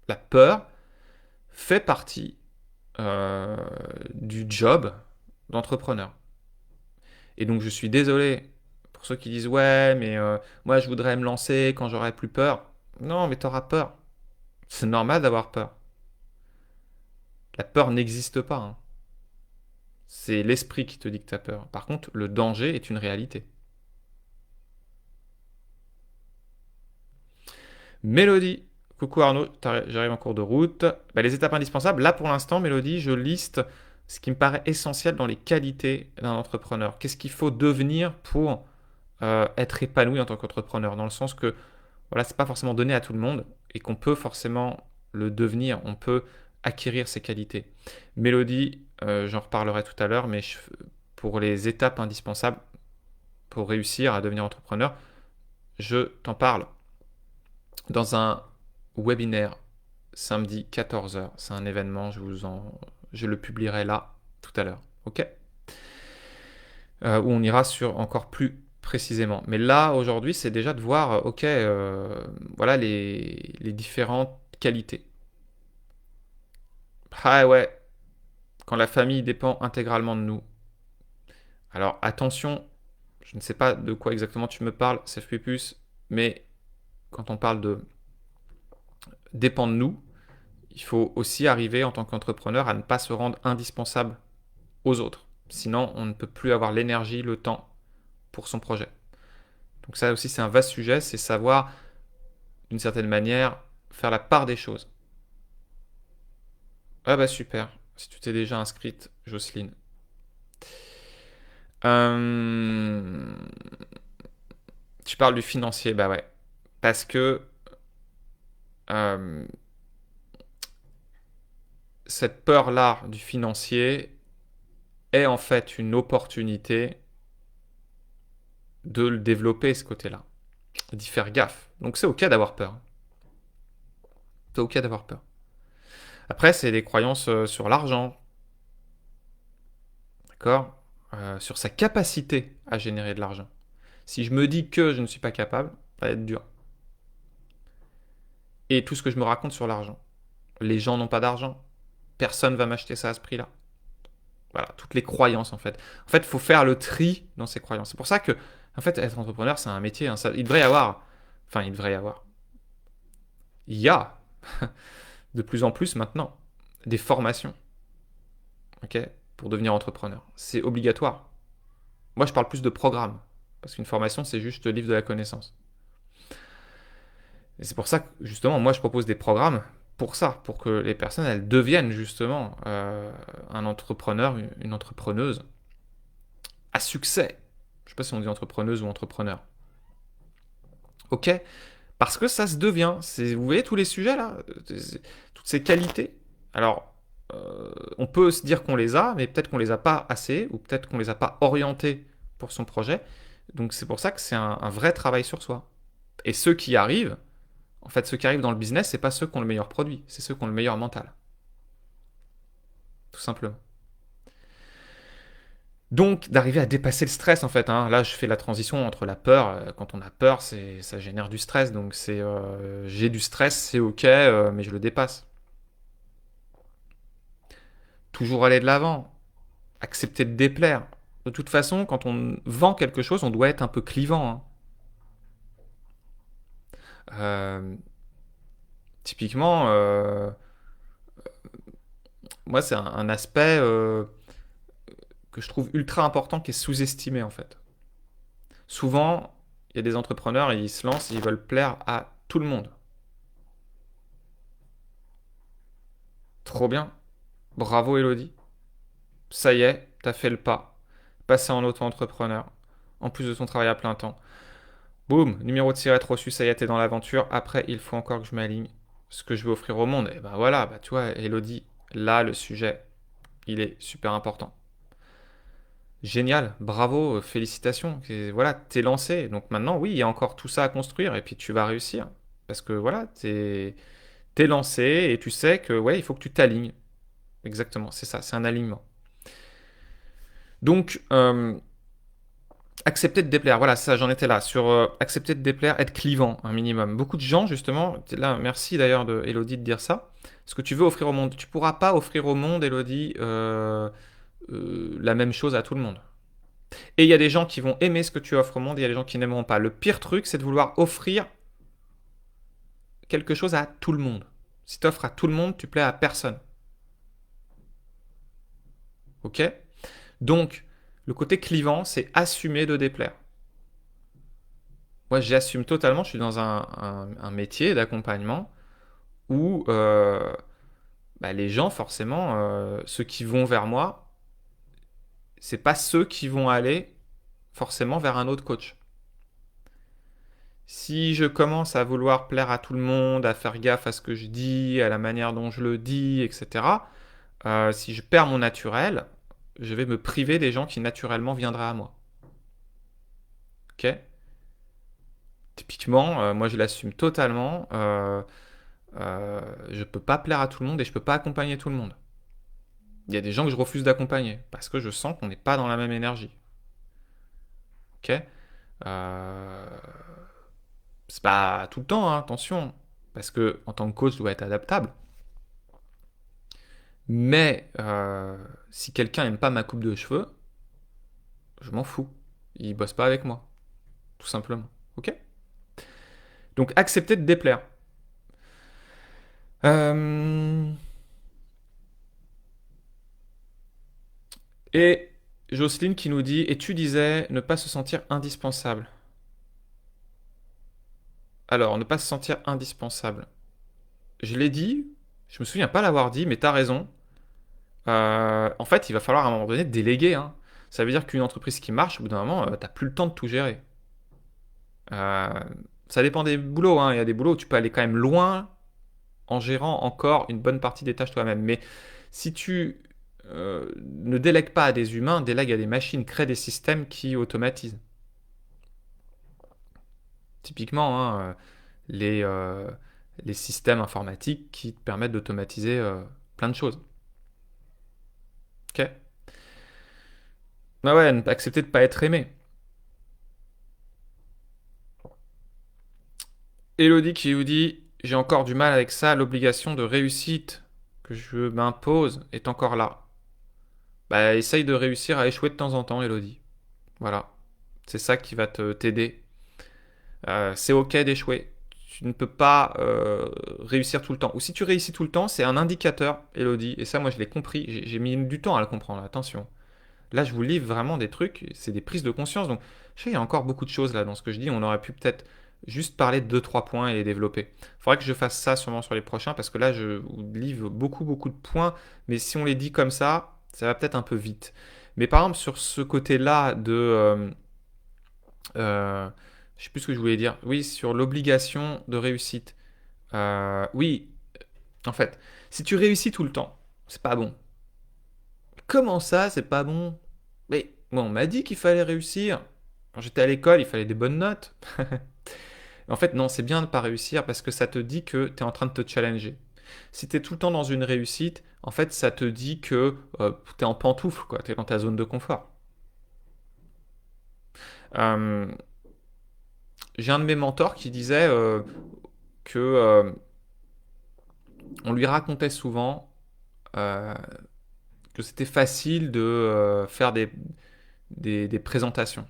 La peur fait partie euh, du job d'entrepreneur. Et donc je suis désolé pour ceux qui disent ouais mais moi je voudrais me lancer quand j'aurai plus peur. Non mais t'auras peur. C'est normal d'avoir peur. La peur n'existe pas, hein. C'est l'esprit qui te dit que t'as peur. Par contre, le danger est une réalité. Mélodie. Coucou Arnaud, j'arrive en cours de route. Bah, les étapes indispensables. Là pour l'instant, Mélodie, je liste ce qui me paraît essentiel dans les qualités d'un entrepreneur. Qu'est-ce qu'il faut devenir pour être épanoui en tant qu'entrepreneur? Dans le sens que voilà, c'est pas forcément donné à tout le monde et qu'on peut forcément le devenir. On peut acquérir ces qualités. Mélodie, j'en reparlerai tout à l'heure, mais pour les étapes indispensables pour réussir à devenir entrepreneur, je t'en parle dans un webinaire samedi 14h. C'est un événement, je le publierai là tout à l'heure. Ok? Où on ira sur encore plus précisément. Mais là, aujourd'hui, c'est déjà de voir, ok, voilà les différentes qualités. Ah ouais, quand la famille dépend intégralement de nous. Alors attention, je ne sais pas de quoi exactement tu me parles, CFPPus, mais quand on parle de dépend de nous, il faut aussi arriver en tant qu'entrepreneur à ne pas se rendre indispensable aux autres. Sinon, on ne peut plus avoir l'énergie, le temps pour son projet. Donc ça aussi, c'est un vaste sujet, c'est savoir, d'une certaine manière, faire la part des choses. Ah bah super, si tu t'es déjà inscrite, Jocelyne. Euh, Tu parles du financier, bah ouais. Parce que euh, cette peur-là du financier est en fait une opportunité de le développer, ce côté-là, d'y faire gaffe. Donc c'est ok d'avoir peur. C'est ok d'avoir peur. Après, c'est des croyances sur l'argent, d'accord? Sur sa capacité à générer de l'argent. Si je me dis que je ne suis pas capable, ça va être dur. Et tout ce que je me raconte sur l'argent. Les gens n'ont pas d'argent. Personne va m'acheter ça à ce prix-là. Voilà, toutes les croyances en fait. En fait, il faut faire le tri dans ces croyances. C'est pour ça que, en fait, être entrepreneur, c'est un métier. Hein. Il devrait y avoir, enfin, il devrait y avoir. Il y a de plus en plus maintenant des formations, ok, pour devenir entrepreneur. C'est obligatoire. Moi, je parle plus de programme parce qu'une formation, c'est juste le livre de la connaissance. Et c'est pour ça que justement, moi, je propose des programmes pour ça, pour que les personnes, elles deviennent justement un entrepreneur, une entrepreneuse à succès. Je ne sais pas si on dit entrepreneuse ou entrepreneur. Ok. Parce que ça se devient. Vous voyez tous les sujets là, toutes ces qualités. Alors, on peut se dire qu'on les a, mais peut-être qu'on les a pas assez, ou peut-être qu'on les a pas orientés pour son projet. Donc c'est pour ça que c'est un vrai travail sur soi. Et ceux qui arrivent, en fait, ceux qui arrivent dans le business, c'est pas ceux qui ont le meilleur produit, c'est ceux qui ont le meilleur mental, tout simplement. Donc, d'arriver à dépasser le stress, en fait. Hein. Là, je fais la transition entre la peur. Quand on a peur, ça génère du stress. Donc, j'ai du stress, c'est ok, mais je le dépasse. Toujours aller de l'avant. Accepter de déplaire. De toute façon, quand on vend quelque chose, on doit être un peu clivant. Hein. Euh, typiquement, moi, c'est un aspect que je trouve ultra important qui est sous-estimé, en fait. Souvent, il y a des entrepreneurs, ils se lancent, ils veulent plaire à tout le monde. Trop bien. Bravo Elodie. Ça y est, t'as fait le pas. Passer en auto-entrepreneur. En plus de ton travail à plein temps. Boum, numéro de sirette reçu, ça y est, t'es dans l'aventure. Après, il faut encore que je m'aligne. Ce que je veux offrir au monde. Et ben voilà, bah tu vois, Elodie, là, le sujet, il est super important. Génial, bravo, félicitations. Et voilà, t'es lancé. Donc maintenant, oui, il y a encore tout ça à construire et puis tu vas réussir. Parce que voilà, t'es lancé et tu sais que ouais, il faut que tu t'alignes. Exactement, c'est ça, c'est un alignement. Donc, accepter de déplaire, voilà, ça, j'en étais là. Sur accepter de déplaire, être clivant, un minimum. Beaucoup de gens, justement, là, merci d'ailleurs de Elodie de dire ça. Ce que tu veux offrir au monde, tu pourras pas offrir au monde, Elodie, la même chose à tout le monde. Et il y a des gens qui vont aimer ce que tu offres au monde, et il y a des gens qui n'aimeront pas. Le pire truc, c'est de vouloir offrir quelque chose à tout le monde. Si tu offres à tout le monde, tu plais à personne. Ok. Donc, le côté clivant, c'est assumer de déplaire. Moi, j'assume totalement, je suis dans un métier d'accompagnement où bah, les gens, forcément, ceux qui vont vers moi, c'est pas ceux qui vont aller forcément vers un autre coach. Si je commence à vouloir plaire à tout le monde, à faire gaffe à ce que je dis, à la manière dont je le dis, etc., si je perds mon naturel, je vais me priver des gens qui naturellement viendraient à moi. Ok. Typiquement, moi je l'assume totalement. Je peux pas plaire à tout le monde et je peux pas accompagner tout le monde. Il y a des gens que je refuse d'accompagner parce que je sens qu'on n'est pas dans la même énergie. Ok. euh... C'est pas tout le temps, hein, attention, parce que en tant que coach, je dois être adaptable. Mais si quelqu'un aime pas ma coupe de cheveux, je m'en fous. Il bosse pas avec moi, tout simplement. Ok. Donc accepter de déplaire. Euh, Et Jocelyne qui nous dit, et tu disais ne pas se sentir indispensable. Alors, ne pas se sentir indispensable. Je l'ai dit, je me souviens pas l'avoir dit, mais t'as raison. En fait, il va falloir à un moment donné déléguer. Hein. Ça veut dire qu'une entreprise qui marche, au bout d'un moment, t'as plus le temps de tout gérer. Euh, Ça dépend des boulots. Hein. Il y a des boulots où tu peux aller quand même loin en gérant encore une bonne partie des tâches toi-même. Mais si tu ne délègues pas à des humains, délègue à des machines, crée des systèmes qui automatisent. Typiquement, hein, les systèmes informatiques qui te permettent d'automatiser plein de choses. Ok. Bah ouais, accepter de ne pas être aimé. Elodie qui vous dit, j'ai encore du mal avec ça, l'obligation de réussite que je m'impose est encore là. Bah, essaye de réussir à échouer de temps en temps, Elodie. Voilà. C'est ça qui va t'aider. C'est ok d'échouer. Tu ne peux pas réussir tout le temps. Ou si tu réussis tout le temps, c'est un indicateur, Elodie. Et ça, moi, je l'ai compris. J'ai mis du temps à le comprendre. Attention. Là, je vous livre vraiment des trucs. C'est des prises de conscience. Donc, je sais, il y a encore beaucoup de choses là dans ce que je dis. On aurait pu peut-être juste parler de deux, trois points et les développer. Il faudrait que je fasse ça sûrement sur les prochains parce que là, je vous livre beaucoup, beaucoup de points. Mais si on les dit comme ça va peut-être un peu vite. Mais par exemple, sur ce côté-là je sais plus ce que je voulais dire. Oui, sur l'obligation de réussite. Oui, en fait, si tu réussis tout le temps, c'est pas bon. Comment ça, c'est pas bon? Mais moi, on m'a dit qu'il fallait réussir. Quand j'étais à l'école, il fallait des bonnes notes. En fait, non, c'est bien de ne pas réussir parce que ça te dit que tu es en train de te challenger. Si tu es tout le temps dans une réussite, en fait, ça te dit que tu es en pantoufle, quoi. Tu es dans ta zone de confort. Euh, j'ai un de mes mentors qui disait que on lui racontait souvent euh, que c'était facile de faire des présentations.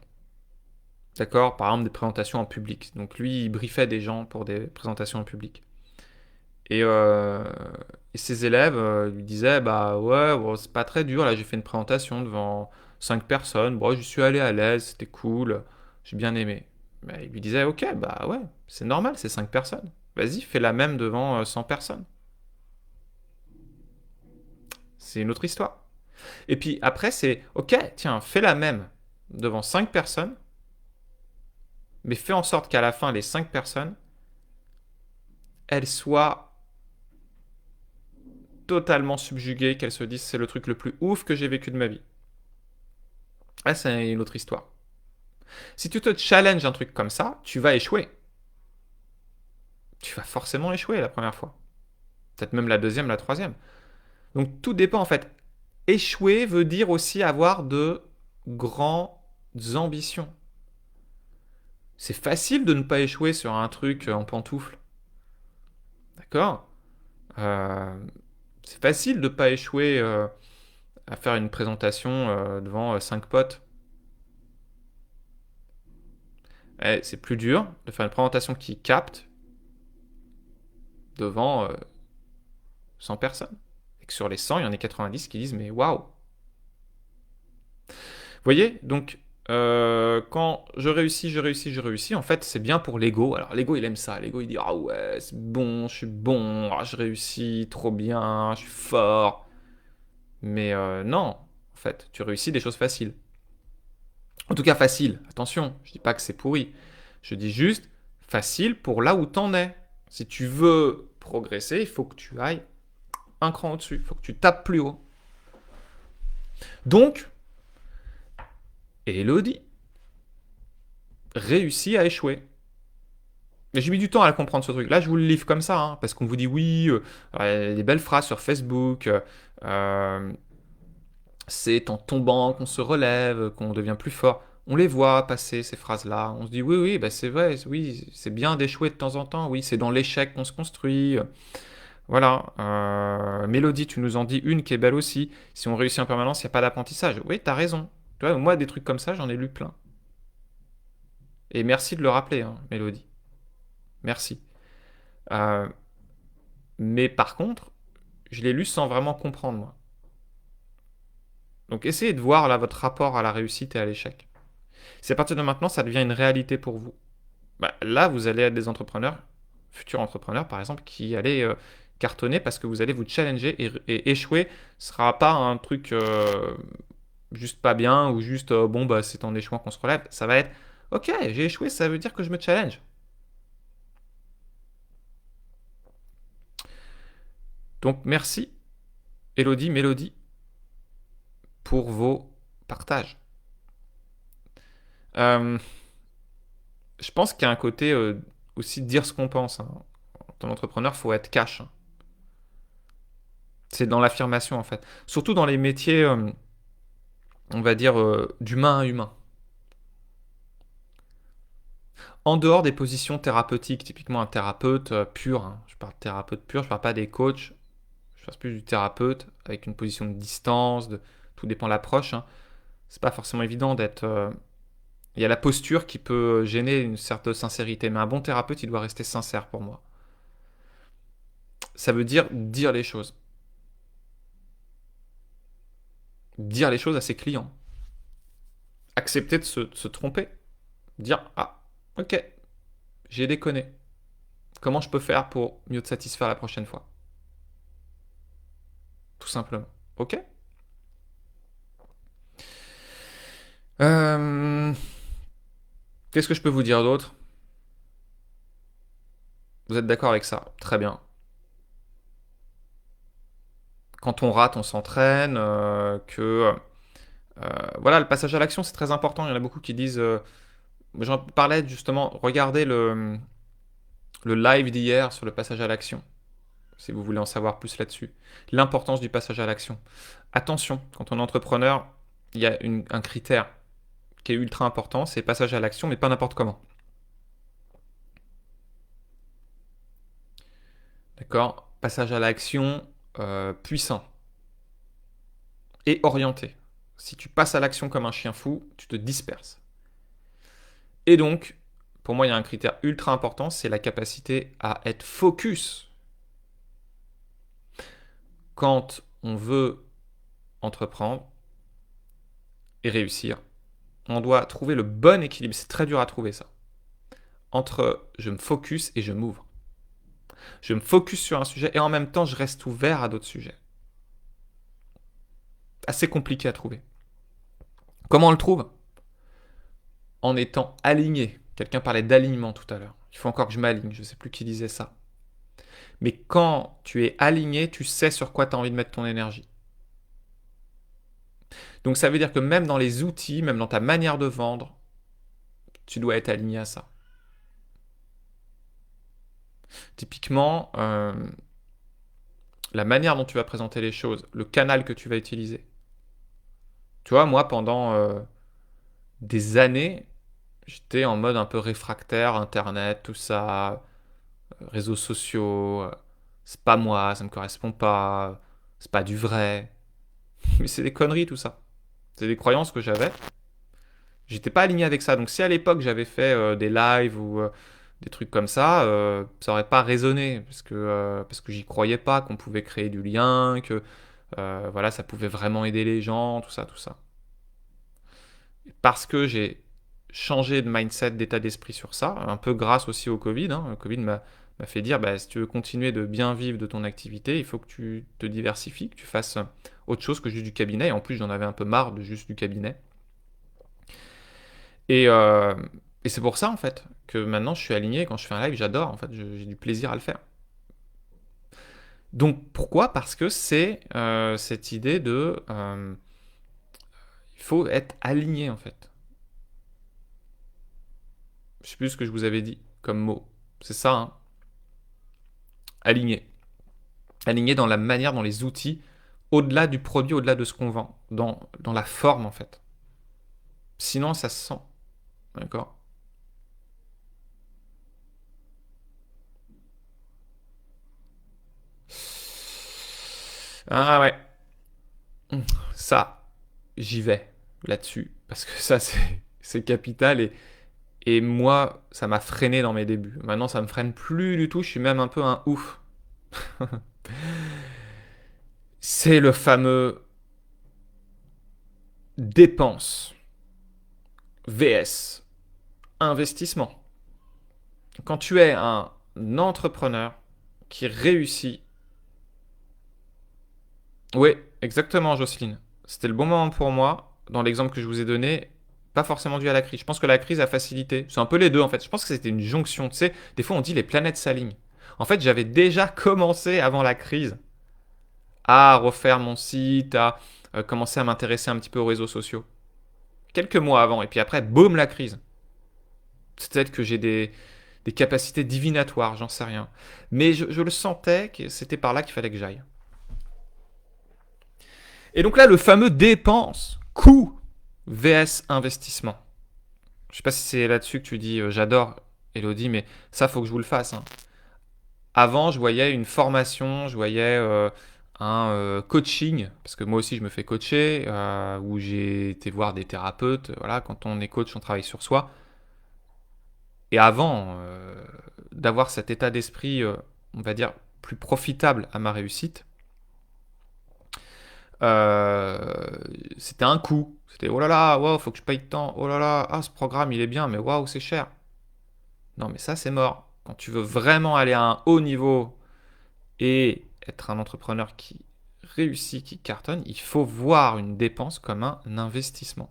D'accord? Par exemple, des présentations en public. Donc lui, il briefait des gens pour des présentations en public. Et, euh, et ses élèves lui disaient, bah ouais, bon, c'est pas très dur, là j'ai fait une présentation devant 5 personnes, bon, je suis allé à l'aise, c'était cool, j'ai bien aimé. Mais il lui disait, ok, bah ouais, c'est normal, c'est 5 personnes. Vas-y, fais la même devant 100 personnes. C'est une autre histoire. Et puis après, c'est, ok, tiens, fais la même devant 5 personnes, mais fais en sorte qu'à la fin, les 5 personnes, elles soient totalement subjuguées, qu'elles se disent, c'est le truc le plus ouf que j'ai vécu de ma vie. Ah, c'est une autre histoire. Si tu te challenges un truc comme ça, tu vas échouer. Tu vas forcément échouer la première fois. Peut-être même la deuxième, la troisième. Donc tout dépend en fait. Échouer veut dire aussi avoir de grandes ambitions. C'est facile de ne pas échouer sur un truc en pantoufle. D'accord? Euh, c'est facile de ne pas échouer à faire une présentation devant 5 potes. C'est plus dur de faire une présentation qui capte devant 100 personnes. Et que sur les 100, il y en a 90 qui disent mais waouh. Vous voyez, donc quand je réussis, en fait c'est bien pour l'ego. Alors l'ego il aime ça, l'ego il dit ah ouais c'est bon, je suis bon, ah, je réussis trop bien, je suis fort. Mais non, en fait tu réussis des choses faciles. En tout cas facile, attention, je dis pas que c'est pourri. Je dis juste facile pour là où t'en es. Si tu veux progresser, il faut que tu ailles un cran au-dessus, il faut que tu tapes plus haut. Donc, Elodie réussit à échouer. Mais j'ai mis du temps à le comprendre ce truc. Là, je vous le livre comme ça, hein, parce qu'on vous dit oui, des belles phrases sur Facebook. Euh, c'est en tombant qu'on se relève, qu'on devient plus fort. On les voit passer ces phrases-là. On se dit oui, oui, bah c'est vrai, oui, c'est bien d'échouer de temps en temps. Oui, c'est dans l'échec qu'on se construit. Voilà. Mélodie, tu nous en dis une qui est belle aussi. Si on réussit en permanence, il n'y a pas d'apprentissage. Oui, t'as raison. Tu vois, moi, des trucs comme ça, j'en ai lu plein. Et merci de le rappeler, hein, Mélodie. Merci. Euh, mais par contre, je l'ai lu sans vraiment comprendre, moi. Donc essayez de voir là votre rapport à la réussite et à l'échec. Si à partir de maintenant, ça devient une réalité pour vous, bah, là, vous allez être des entrepreneurs, futurs entrepreneurs par exemple, qui allez cartonner parce que vous allez vous challenger et échouer. Ce sera pas un truc juste pas bien ou juste bon, bah, c'est en échouant qu'on se relève. Ça va être ok, j'ai échoué, ça veut dire que je me challenge. Donc merci, Elodie, Mélodie, pour vos partages. Euh, je pense qu'il y a un côté aussi de dire ce qu'on pense, hein. En tant qu'entrepreneur, il faut être cash, hein. C'est dans l'affirmation en fait. Surtout dans les métiers, on va dire, d'humain à humain. En dehors des positions thérapeutiques, typiquement un thérapeute pur, hein, je parle de thérapeute pur, je parle pas des coachs, je parle plus du thérapeute avec une position de distance, tout dépend de l'approche. Hein. C'est pas forcément évident d'être. Il y a la posture qui peut gêner une certaine sincérité, mais un bon thérapeute, il doit rester sincère pour moi. Ça veut dire les choses. Dire les choses à ses clients. Accepter de se tromper. Dire, ah, ok, j'ai déconné. Comment je peux faire pour mieux te satisfaire la prochaine fois? Tout simplement. Ok. Euh, Qu'est-ce que je peux vous dire d'autre? Vous êtes d'accord avec ça? Très bien. Quand on rate, on s'entraîne. Voilà, le passage à l'action, c'est très important. Il y en a beaucoup qui disent. J'en parlais justement. Regardez le live d'hier sur le passage à l'action, si vous voulez en savoir plus là-dessus. L'importance du passage à l'action. Attention, quand on est entrepreneur, il y a un critère qui est ultra important, c'est passage à l'action, mais pas n'importe comment. D'accord? Passage à l'action puissant et orienté. Si tu passes à l'action comme un chien fou, tu te disperses. Et donc, pour moi, il y a un critère ultra important, c'est la capacité à être focus. Quand on veut entreprendre et réussir, on doit trouver le bon équilibre. C'est très dur à trouver ça. Entre je me focus et je m'ouvre. Je me focus sur un sujet et en même temps, je reste ouvert à d'autres sujets. Assez compliqué à trouver. Comment on le trouve? En étant aligné. Quelqu'un parlait d'alignement tout à l'heure. Il faut encore que je m'aligne, je ne sais plus qui disait ça. Mais quand tu es aligné, tu sais sur quoi tu as envie de mettre ton énergie. Donc ça veut dire que même dans les outils, même dans ta manière de vendre, tu dois être aligné à ça. Typiquement, la manière dont tu vas présenter les choses, le canal que tu vas utiliser. Tu vois, moi, pendant des années, j'étais en mode un peu réfractaire, Internet, tout ça, réseaux sociaux, c'est pas moi, ça me correspond pas, c'est pas du vrai. Mais c'est des conneries tout ça. C'est des croyances que j'avais. J'étais pas aligné avec ça. Donc si à l'époque j'avais fait des lives ou des trucs comme ça aurait pas résonné parce que j'y croyais pas qu'on pouvait créer du lien, que voilà ça pouvait vraiment aider les gens, tout ça, tout ça. Parce que j'ai changé de mindset, d'état d'esprit sur ça, un peu grâce aussi au Covid. Hein. Le Covid m'a fait dire, bah, si tu veux continuer de bien vivre de ton activité, il faut que tu te diversifies, que tu fasses autre chose que juste du cabinet. Et en plus, j'en avais un peu marre de juste du cabinet. Et, euh, et c'est pour ça, en fait, que maintenant, je suis aligné. Quand je fais un live, j'adore. En fait, j'ai du plaisir à le faire. Donc, pourquoi? Parce que c'est cette idée de... il faut être aligné, en fait. Je sais plus ce que je vous avais dit comme mot. C'est ça, hein. Aligné. Aligné dans la manière, dans les outils, au-delà du produit, au-delà de ce qu'on vend. Dans la forme, en fait. Sinon, ça se sent. D'accord? Ah ouais. Ça, j'y vais là-dessus. Parce que ça, c'est capital. Et moi, ça m'a freiné dans mes débuts. Maintenant, ça me freine plus du tout. Je suis même un peu un ouf. C'est le fameux dépense vs investissement. Quand tu es un entrepreneur qui réussit. Oui, exactement, Jocelyne. C'était le bon moment pour moi. Dans l'exemple que je vous ai donné, pas forcément dû à la crise. Je pense que la crise a facilité. C'est un peu les deux en fait. Je pense que c'était une jonction. Tu sais, des fois on dit les planètes s'alignent. En fait, j'avais déjà commencé avant la crise à refaire mon site, à commencer à m'intéresser un petit peu aux réseaux sociaux. Quelques mois avant. Et puis après, boum, la crise. Peut-être que j'ai des capacités divinatoires, j'en sais rien. Mais je le sentais que c'était par là qu'il fallait que j'aille. Et donc là, le fameux dépense, coût vs investissement. Je sais pas si c'est là-dessus que tu dis j'adore. Elodie, mais ça, faut que je vous le fasse, hein. Avant, je voyais une formation, je voyais un coaching, parce que moi aussi je me fais coacher, où j'ai été voir des thérapeutes. Voilà, quand on est coach, on travaille sur soi. Et avant d'avoir cet état d'esprit, on va dire, plus profitable à ma réussite, c'était un coût. C'était oh là là, wow, faut que je paye tant. Oh là là, ah, ce programme il est bien, mais waouh, c'est cher. Non, mais ça c'est mort. Quand tu veux vraiment aller à un haut niveau et être un entrepreneur qui réussit, qui cartonne, il faut voir une dépense comme un investissement.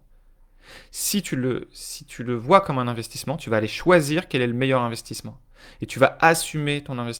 Si tu le vois comme un investissement, tu vas aller choisir quel est le meilleur investissement. Et tu vas assumer ton investissement.